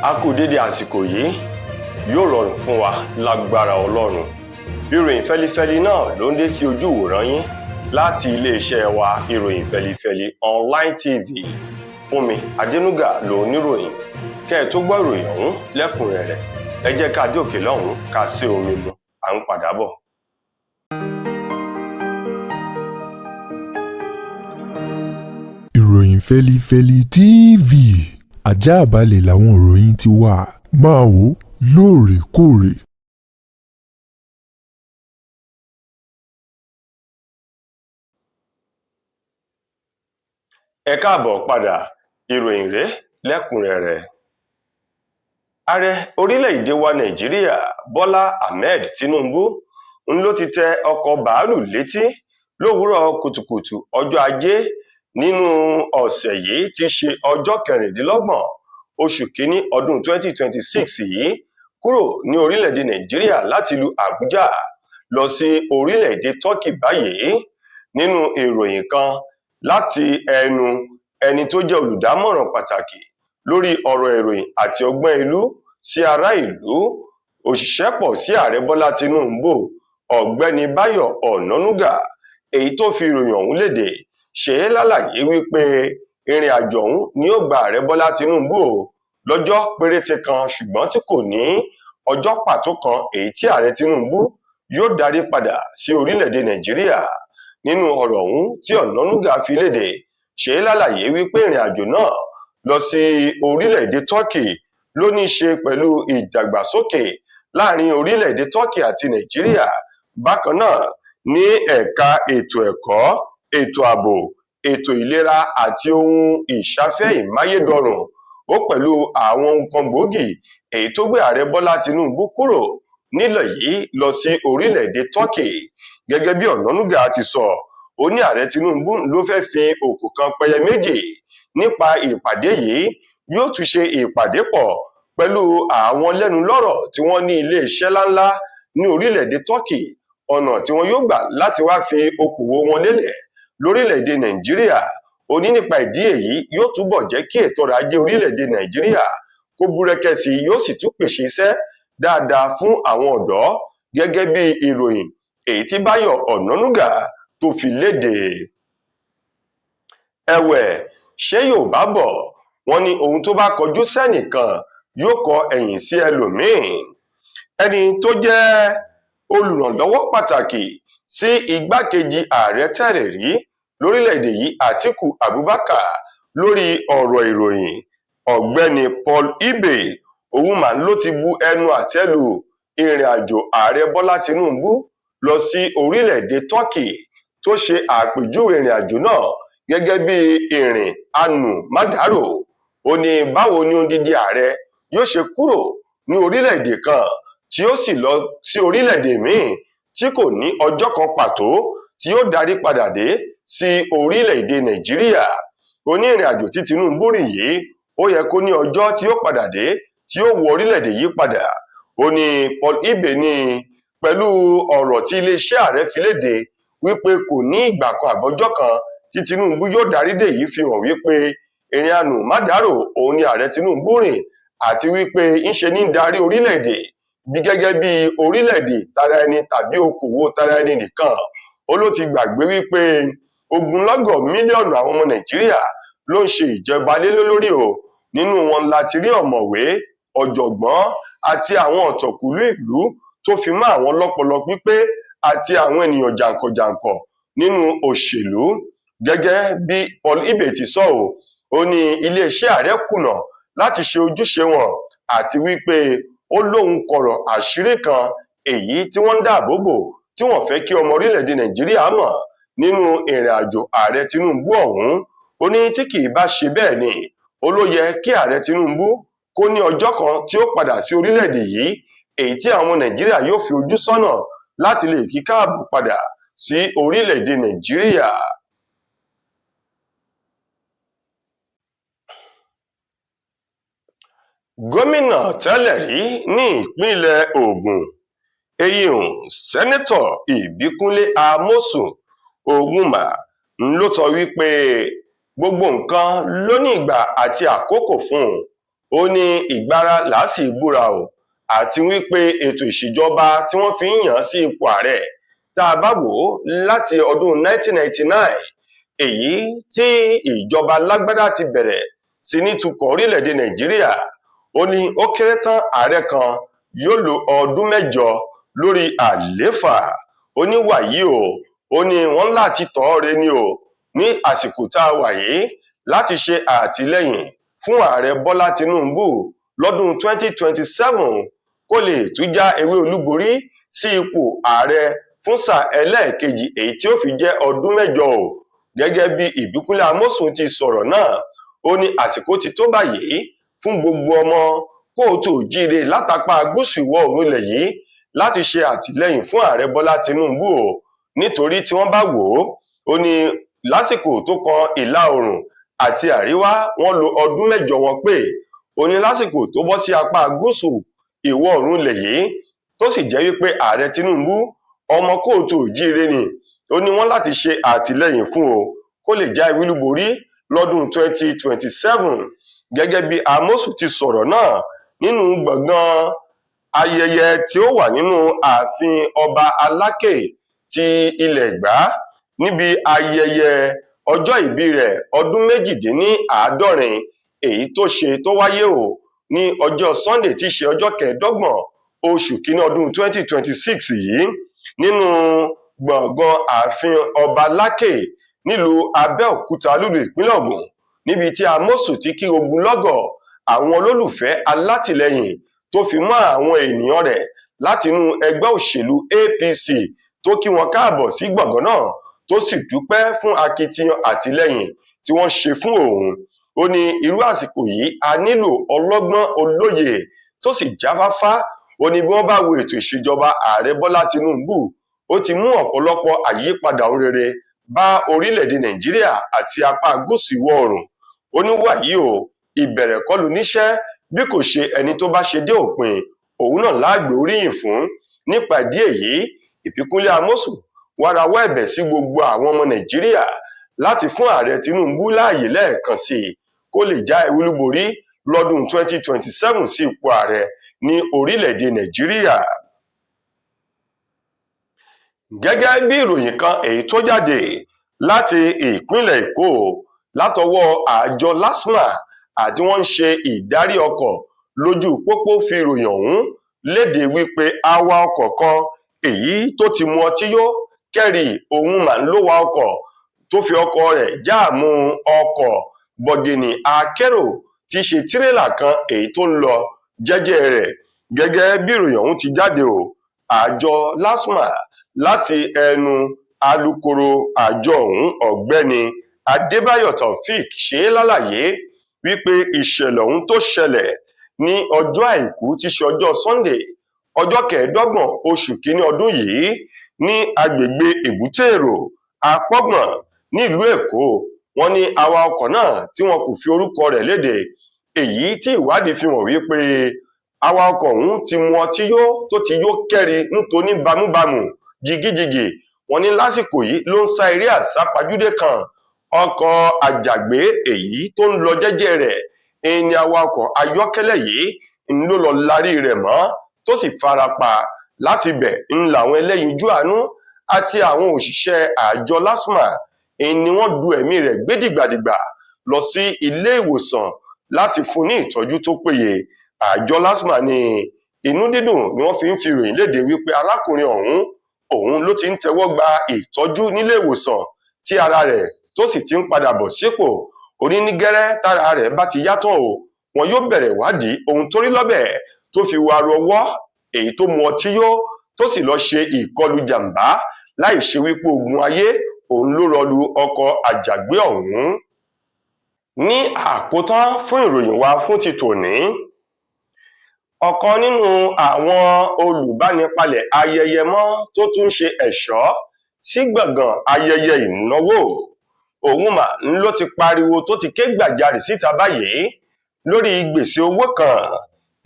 A kú dédé àsìkò yìí, yóò rọrùn fún wa lágbára Ọlọ́run. Ìròyìn fẹ́lifẹ́li náà ló ń dé sí ojú ìwòran yín láti iléeṣẹ́ wa ìròyìn fẹ́lifẹ́li online TV. Fúnmi Adénúgà ló níròyìn. Kẹ́ ẹ tó gbọ́ ìròyìn ọ̀hún lẹ́kùnrẹ́rẹ́, ẹ jẹ́ ká jókè lọ́hùn-ún ká sí omi mu, à ń padà bọ̀. Ìròyìn fẹ́lifẹ́li TV, àjààbálẹ̀ làwọn ìròyìn ti wà, máa wò lóòrèkóòrè. Ẹ káàbọ̀ padà, ìròyìn rèé lẹ́kùnrẹ́rẹ́. Ààrẹ orílẹ̀-èdè wa Nàìjíríà Bọ́lá Ahmed Tinubu ló ti tẹ ọkọ̀ bàálù létí lówùúrọ̀ kùtùkùtù ọjọ́ Ajé nínú ọ̀sẹ̀ yìí tí í ṣe ọjọ́ 26 oṣù kínní ọdún 2026 yìí kúrò ní orílẹ̀-èdè Nàìjíríà láti ìlú Àbújá lọ sí orílẹ̀-èdè Turkey báyìí. Nínú ìròyìn kan láti ẹnu ẹni tó jẹ́ olùdámọ̀ràn pàtàkì lórí ọ̀rọ̀ ìròyìn àti ọgbọ́n ìlú sí ará ìlú, òṣìṣẹ́ pọ̀ sí ààrẹ Bọ́lá Tinubu, ọ̀gbẹ́ni Báyọ̀ Ọ̀nànúgà, èyí tó fi ìròyìn ọ̀hún léde, ṣe é lálàyé wípé ìrìn àjò ọ̀hún ni ó gba ààrẹ Bọ́lá Tinubu lọ́jọ́ péréte kan, ṣùgbọ́n tí kò ní ọjọ́ pàtó kan èyí tí ààrẹ Tinubu yóò darí padà sí orílẹ̀-èdè Nàìjíríà. Nínú ọ̀rọ̀ ọ̀hún tí Ọ̀nànúgà fi léde, ṣe é lálàyé wípé ìrìn àjò náà lọ sí orílẹ̀-èdè Turkey ló ní í ṣe pẹ̀lú ìdàgbàsókè láàrin orílẹ̀-èdè Turkey àti Nàìjíríà. Bákan náà ní ẹ̀ka ètò ẹ̀kọ́, ètò ààbò, ètò ìlera àti ohun ìṣafẹ́ ìmáyédọrùn, ó pẹ̀lú àwọn nǹkan gbòógì èyí tó gbé ààrẹ Bọ́lá Tinubu kúrò nílẹ̀ yìí lọ sí orílẹ̀-èdè Turkey. Gẹ́gẹ́ bí Ọ̀nànúgà ti sọ, ó ní ààrẹ Tinubu ló fẹ́ fi òkú kan pẹyẹ méjì. Nípa ìpàdé yìí, yóò tún ṣe ìpàdé pọ̀ pẹ̀lú àwọn lẹ́nulọ́rọ̀ tí wọ́n ní ilé-iṣẹ́ ńláńlá ní orílẹ̀-èdè Turkey, ọ̀nà tí wọ́n yóò gbà láti wá fi okòwò wọn lélẹ̀ lórílẹ̀-èdè Nàìjíríà. Ó ní nípa ìdí èyí yóò túbọ̀ jẹ́ kí ètò ọrọ̀ ajé orílẹ̀-èdè Nàìjíríà kó búrẹ́kẹ́ sí, yóò sì tún pèsè iṣẹ́ dáadáa fún àwọn ọ̀dọ́, gẹ́gẹ́ bí ìròyìn èyí tí Báyọ̀ Ọ̀nànúgà tó fi léde. Ẹ̀wẹ̀, ṣé Yorùbá bọ̀ wọ́n ní ohun tó bá kọjú sẹ́nìkan yóò kọ ẹ̀yìn sí ẹlòmíín. Ẹni tó jẹ́ olùrànlọ́wọ́ pàtàkì sí igbákejì ààrẹ tẹ́lẹ̀ rí lórílẹ̀-èdè yìí Àtíkù Abubakar lórí ọ̀rọ̀ ìròyìn, ọ̀gbẹ́ni Paul Ibe, òun mà ló ti bu ẹnu àtẹ́ lu ìrìn àjò ààrẹ Bọ́lá Tinubu lọ sí orílẹ̀-èdè Turkey, tó ṣe àpèjúwe ìrìn àjò náà gẹ́gẹ́ bí ìrìn anùmádàrò. Ó ní báwo ni odidi ààrẹ yóò ṣe kúrò ní orílẹ̀-èdè kan tí ó sì lọ sí orílẹ̀-èdè míì tí kò ní ọjọ́ kan pàtó tí yóò darí padà dé sí orílẹ̀-èdè Nàìjíríà. Ó ní ìrìn àjò tí Tinubu rìn yìí, ó yẹ kó ní ọjọ́ tí ó padà dé tí ó wọ orílẹ̀-èdè yìí padà. Ó ní Paul Ibe ní pẹ̀lú ọ̀rọ̀ tí iléeṣẹ́ ààrẹ fi léde wípé kò ní ìgbà kan àbọ́jọ́ kan tí Tinubu yóò darí dé yìí fi hàn wípé ìrìn anùmádàrò òun ni ààrẹ Tinubu rìn, àti wípé ńṣe ní darí orílẹ̀-èdè bí gẹ́gẹ́ bí orílẹ̀-èdè tara ẹni tàbí okòwò tara ẹni nìkan. Ó ló ti gbàgbé wípé ogunlọ́gọ̀ mílíọ̀nù àwọn ọmọ Nàìjíríà ló ń ṣe ìjọba lé lórí o. Nínú wọn láti rí ọ̀mọ̀wé, ọ̀jọ̀gbọ́n àti àwọn ọ̀tọ̀kùlú ìlú tó fi mọ́ àwọn lọ́pọlọ pípé àti àwọn ènìyàn jàǹkànjàǹkàn nínú òṣèlú. Gẹ́gẹ́ bí Paul Ibe ti sọ ó ní iléeṣẹ́ ààrẹ kùnà láti ṣe ojúṣe wọn, àti wípé ó lóhun kọ̀rọ̀ àṣírí kan èyí tí wọ́n ń dáàbò bò tí wọ́n fẹ́ kí ọmọ orílẹ̀-èdè Nàìjíríà mọ̀ nínú ìrìn àjò ààrẹ Tinubu ọ̀hún. Ó ní tí kì í bá ṣe bẹ́ẹ̀ ni, ó ló yẹ kí ààrẹ Tinubu kó ní ọjọ́ kan tí ó padà sí orílẹ̀-èdè yìí, èyí tí àwọn Nàìjíríà yóò fi ojú sọ́nà láti lè kí káàbọ̀ padà sí orílẹ̀-èdè Nàìjíríà. Gómìnà tẹ́lẹ̀ rí ní ìpínlẹ̀ Ògùn, Sẹ́nẹ́tọ̀ Ìbíkúnlé Amósùn Ògúnmà ló sọ wípé gbogbo nǹkan ló ní ìgbà àti àkókò fún un. ó ní ìgbára làásì búra o àti wípé ètò ìṣèjọba tí wọ́n fi ń yàn án sí ipò ààrẹ tá a bá wò ó láti ọdún 1999 èyí tí ìjọba lágbádá ti bẹ̀rẹ̀ sí ní tukọ̀ orílẹ̀-èdè Nàìjíríà, ó ní ó kéré tán ààrẹ kan yóò lo ọdún 8 lórí àlééfà. Ó ní wàyí o, ó ní wọ́n láti tọ̀ ọ́ re ni o ní àsìkò tá a wà yìí láti ṣe àtìlẹ́yìn fún ààrẹ Bọ́lá Tinubu lọ́dún 2027 kó lè tún já ewé olúborí sí ipò ààrẹ fún sáà ẹlẹ́ẹ̀kejì èyí tí ó fi jẹ́ ọdún 8 o. Gẹ́gẹ́ bí Ìbíkúnlé Amósùn ti sọ̀rọ̀ náà, ó ní àsìkò ti tó báyìí fún gbogbo ọmọ kóòtù òjíire látàpá gúúsù ìwọ̀ oòrùn ilẹ̀ yìí láti ṣe àtìlẹ́yìn fún ààrẹ Bọ́lá Tinubu o, nítorí tí wọ́n bá wò ó ní lásìkò tó kan ìlà oòrùn àti àríwá wọ́n lo ọdún 8 wọn pé, ó ní lásìkò tó bọ́ sí apá gúúsù ìwọ̀ oòrùn ilẹ̀ yìí tó sì jẹ́ wípé ààrẹ Tinubu ọmọ kóòtù òjíire ni, ó ní wọ́n láti ṣe àtìlẹ́yìn fún o kó lè já ewé olúborí lọ́dún 2027. Gẹ́gẹ́ bí Amósùn ti sọ̀rọ̀ náà nínú gbọ̀ngàn ayẹyẹ tí ó wà nínú ààfin ọba Aláké ti ilẹ̀ Ẹ̀gbá níbi ayẹyẹ ọjọ́ ìbí rẹ̀ ọdún 78 èyí tó ṣe tó wáyé o ní ọjọ́ Sunday tí í ṣe ọjọ́ 25 oṣù kínní ọdún 2026 yìí nínú gbọ̀ngàn ààfin ọba Aláké nílùú Abẹ́òkúta lúlú ìpínlẹ̀ Ògùn, níbi tí Amósùn ti kí ogunlọ́gọ̀ àwọn olólùfẹ́ alátìlẹyìn tó fi mọ́ àwọn ènìyàn rẹ̀ látinú ẹgbẹ́ òṣèlú APC tó kí wọn káàbọ̀ sí gbọ̀ngàn náà tó sì dúpẹ́ fún akitiyan àtìlẹyìn tí wọ́n ṣe fún òun. Ó ní irú àsìkò yìí a nílò ọlọ́gbọ́n olóye tó sì jáfáfá. Ó ní bí wọ́n bá wo ètò ìṣèjọba ààrẹ Bọ́lá Tinubu, ó ti mú ọ̀pọ̀lọpọ̀ àyípadà ohun rere bá orílẹ̀-èdè Nàìjíríà àti apá gúúsù ìwọ̀ oòrùn. Ó ní wàyí o, ìbẹ̀rẹ̀ kọ́ lóníṣẹ́ bí kò ṣe ẹni tó bá ṣe dé òpin òun náà láàgbé oríyìn fún. Nípa ìdí èyí, Ìbíkúnlé Amósùn wá rawọ́ ẹ̀bẹ̀ sí gbogbo àwọn ọmọ Nàìjíríà láti fún ààrẹ Tinubu láàyè lẹ́ẹ̀kan sí i kó lè já ewé olúborí lọ́dún 2027 sí ipò ààrẹ ní orílẹ̀-èdè Nàìjíríà. Gẹ́gẹ́ bí ìròyìn kan èyí tó jáde láti ìpínlẹ̀ Èkó látọwọ́ àjọ LASTMA àti wọ́n ń ṣe ìdarí ọkọ̀ lójú pópó fi ìròyìn ọ̀hún léde wípé awakọ̀ kan èyí tó ti mu ọtí yó kẹ́rì òun mà ń ló wa ọkọ̀ tó fi ọkọ̀ rẹ̀ jáàmù ọkọ̀ bọ̀gìnì akérò tí í ṣe tírélà kan èyí tó ń lọ jẹ́jẹ́ rẹ̀. Gẹ́gẹ́ bí ìròyìn ọ̀hún ti jáde o, àjọ LASTMA láti ẹnu alukoro àjọ ọ̀hún ọ̀gbẹ́ni Adébáyọ̀ Taofik ṣe lálàyé wípé ìṣẹ̀lẹ̀ ọ̀hún tó ṣẹlẹ̀ ní ọjọ́ àìkú tí ṣe ọjọ́ Sunday ọjọ́ 25 oṣù kínní ọdún yìí ní agbègbè Èbúté Èrò Apọ́gbọ̀n nílùú Èkó. Wọ́n ní awakọ̀ náà tí wọn kò fi orúkọ rẹ̀ léde, èyí tí ìwádìí fi hàn wípé awakọ̀ ọ̀hún ti mu ọtí yó tó ti yó kẹ́ri nítorí bámúbámú jigijigi. Wọ́n ní lásìkò yìí ló ń sá eré àsápajúdé kan ọkọ̀ àjàgbé èyí tó ń lọ jẹ́jẹ́ rẹ̀. Ẹni awakọ̀ ayọ́kẹ́lẹ́ yìí ń ló lọ larí rẹ̀ mọ́ tó sì farapa. Láti bẹ̀ ń làwọn ẹlẹ́yinjú àánú àti àwọn òṣìṣẹ́ àjọ LASTMA ni wọ́n du ẹ̀mí rẹ̀ gbé dìgbàdìgbà lọ sí ilé ìwòsàn láti fún ní ìtọ́jú tó péye. Àjọ LASTMA ní inú dídùn ni wọ́n fi ń fi ìròyìn léde wípé arákùnrin òun ló ti ń tẹ́wọ́ gba ìtọ́jú nílé ìwòsàn tí ara rẹ̀ tó sì ti ń padà bọ̀ sípò. Ó ní ní gẹ́rẹ́ tára rẹ̀ bá ti yàtọ̀ o, wọn yóò bẹ̀rẹ̀ ìwádìí ohun tó rí lọ́bẹ̀ tó fi wàrú ọwọ́ èyí tó mu ọtí yó tó sì lọ ṣe ìkọlù jàǹbá láì ṣe wípé ogun ayé òun ló rọlù ọkọ̀ àjàgbé ọ̀hún. Ní àkótán fún ìròyìn wa fún ti tòní, ọ̀kan nínú àwọn olùbánipalẹ̀ ayẹyẹ mọ́ tó tún ṣe ẹ̀ṣọ́ sí gbọ̀ngàn ayẹyẹ ìnáwó òun mà ń ló ti pariwo tó ti ké gbàjarè síta báyìí lórí gbèsè owó kan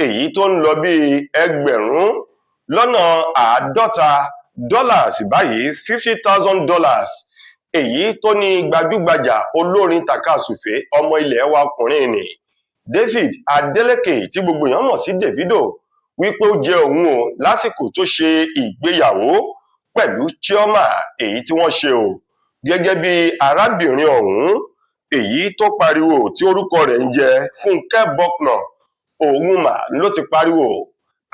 èyí tó ń lọ bí $50,000 báyìí $50,000 èyí tó ní gbajúgbajà olórin tàkasùfé ọmọ ilẹ̀ wa ọkùnrin ni David Adeleke tí gbogbo èèyàn mọ̀ sí Davido wípé ó jẹ òun o lásìkò tó ṣe ìgbéyàwó pẹ̀lú Chioma èyí tí wọ́n ṣe o, gẹ́gẹ́ bí arábìnrin ọ̀hún èyí tó pariwo tí orúkọ rẹ̀ ń jẹ́ Fúnkẹ́ Bucknor, òun mà ló ti pariwo.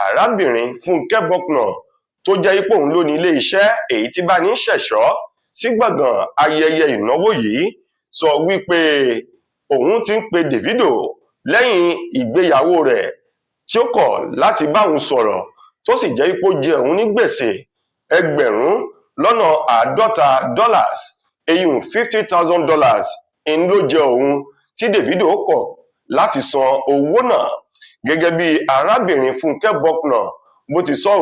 Arábìnrin Fúnkẹ́ Bucknor tó jẹ́ ipò òun ló ní ilé iṣẹ́ èyí tí bá ní ṣẹ̀ṣọ́ sí gbọ̀ngàn ayẹyẹ ìnáwó yìí sọ wípé òun ti ń pe Davido lẹ́yìn ìgbéyàwó rẹ̀ tí ó kọ̀ láti bá òun sọ̀rọ̀ tó sì jẹ́ ipò jẹ òun ní gbèsè ẹgbẹ̀rún lọ́nà $50, eyín $50,000 ń ló jẹ òun tí Davido kọ̀ láti san owó náà. Gẹ́gẹ́ bí arábìnrin Fúnkẹ́ Bucknor bó ti sọ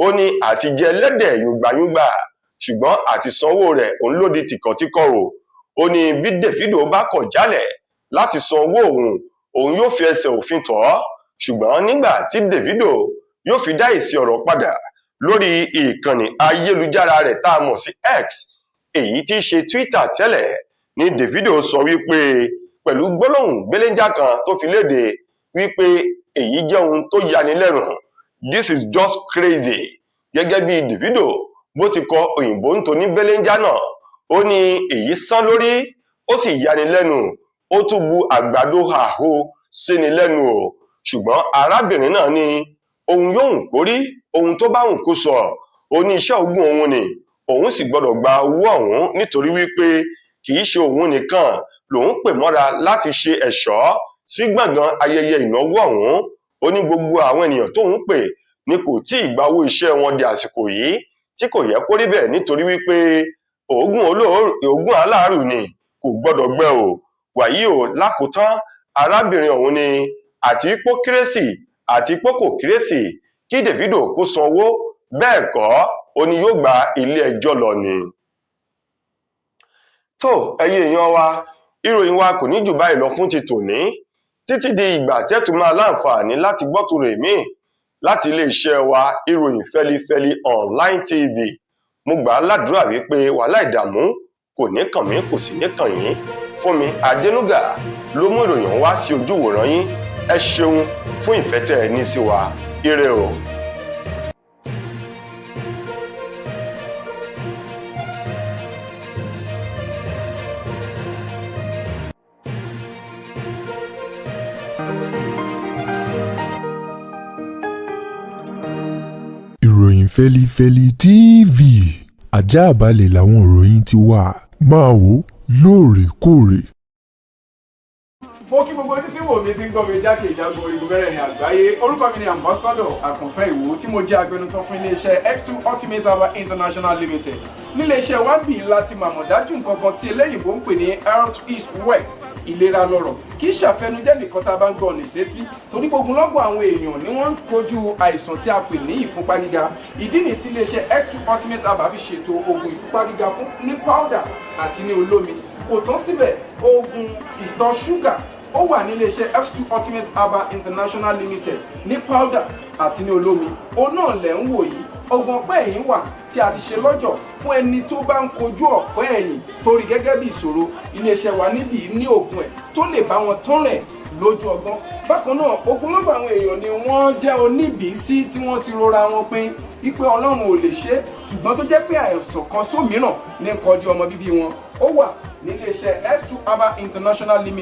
ó ní àtijẹ ẹlẹ́dẹ̀ yùngbàyùngbà ṣùgbọ́n àti sanwó rẹ̀ òun ló di tìkọ̀tìkọ̀ ó ní bí Davido bá kọ̀ jálẹ̀ láti san owó òun yóò fi ẹsẹ̀ òfin tọ̀ ọ́, ṣùgbọ́n nígbà tí Davido yóò fi dá èsì ọ̀rọ̀ padà lórí ìkànnì ayélujára rẹ̀ tá a mọ̀ sí X èyí tí í ṣe Twitter tẹ́lẹ̀ ni Davido sọ wípé pẹ̀lú gbólóhùn gbéléńjà kan tó fi léde wípé èyí jẹ́ ohun tó yani lẹ́nu, this is just crazy. Gẹ́gẹ́ bí Davido bó ti kọ òyìnbó ń tó ní gbéléńjà náà, ó ní èyí sán lórí ó sì yani lẹ́nu, ó tún bu àgbàdo àhó síni lẹ́nu o. Ṣùgbọ́n arábìnrin náà ní ohun yóò hùn kórí, ohun tó bá hùn kó sọ, ó ní iṣẹ́ ògùn òun ni òun sì gbọ́dọ̀ gba owó ọ̀hún nítorí wípé kì í ṣe òun nìkan lòun pè mọ́ra láti ṣe ẹ̀ṣọ́ sí gbọ̀ngàn ayẹyẹ ìnáwó ọ̀hún. Ó ní gbogbo àwọn ènìyàn tóun pè ní kò tí ì gba owó iṣẹ́ wọn di àsìkò yìí tí kò yẹ kó rí bẹ́ẹ̀ nítorí wípé òògùn aláàrù ni kò gbọ́dọ̀ gbẹ o. Wàyí o, lákòótán arábìnrin ọ̀hún ni àti ipò kérésì àti ipò kò kérésì kí Davido kó sanwó, bẹ́ẹ̀ kọ́ ó ní yóò gba ilé ẹjọ́ lọ ni. Tó ẹ̀yin èèyàn wa, ìròyìn wa kò ní jù báyìí lọ fún ti tòní, títí di ìgbà tẹ́tù máa láǹfààní láti gbọ́ tòrò èmi láti iléeṣẹ́ wa ìròyìn Fẹ́lifẹ́li online TV. Mo gbà á ládùúrà wípé wàhálà ìdààmú kò ní kàn mí kò sì ní kàn yín. Fúnmi Adénúgà ló mú ìròyìn wá sí ojú ìwòran yín. Ẹ ṣeun fún ìfẹ́ tẹ́ ẹ ní sí wa. Ire o. Ìròyìn Fẹ́lifẹ́li TV àjààbálẹ̀ làwọn ìròyìn ti wà, máa wò lóòrèkóòrè. Mo kí gbogbo ojú tí wò mí ti ń gbọ́ mi jákèjádò orígun mẹ́rẹ̀ẹ̀rin àgbáyé. Orúkọ mi ni Ambassador Àkànfẹ́ Ìwò tí mo jẹ́ agbẹnusọ fún iléeṣẹ́ X2 Ultimate Herbal International Limited. Níléeṣẹ́ wa ń bì láti màmọ̀ dájú nǹkan kan tí eléyìnbó ń pè ní Health is Wealth, ìlera lọ́rọ̀. Kì í ṣàfẹnujẹ́ nìkan tá a bá ń gbọ́ ọ̀nì sétí, torí gbogbo lọ́gbọ̀n àwọn èèyàn ni wọ́n ń kojú àìsàn tí a pè ní ìfúnpá gíga. Ìdí nìyí tí iléeṣẹ́ X2 Ultimate Herbal fi ṣètò oògùn ìfúnpá gíga fún ní powder àti ní olómi. Kò tán síbẹ̀, oògùn ìtọ̀ ṣúgà ó wà ní iléeṣẹ́ X2 Ultimate Herbal International Limited ní powder àti ní olómi. Òun náà lẹ̀ ń wò yìí. Oògùn ọ̀pẹ́ ẹ̀yìn wà tí a ti ṣe lọ́jọ̀ fún ẹni tó bá ń kojú ọ̀pẹ́ ẹ̀yìn torí gẹ́gẹ́ bí ìṣòro. Iléeṣẹ́ wa níbí ní oògùn ẹ̀ tó lè bá wọn tán rẹ̀ lójú ọgbọ́n. Bákan náà, ogunlọ́gọ̀ àwọn èèyàn ni wọ́n jẹ́ oníbìísí tí wọ́n ti rora wọn pín wípé Ọlọ́run ò lè ṣe, ṣùgbọ́n tó jẹ́ pé àìsàn kan sómìíràn ní kọjú ọmọ bíbí wọn. Ó wà ní iléeṣẹ́ X2 Herbal International Limited.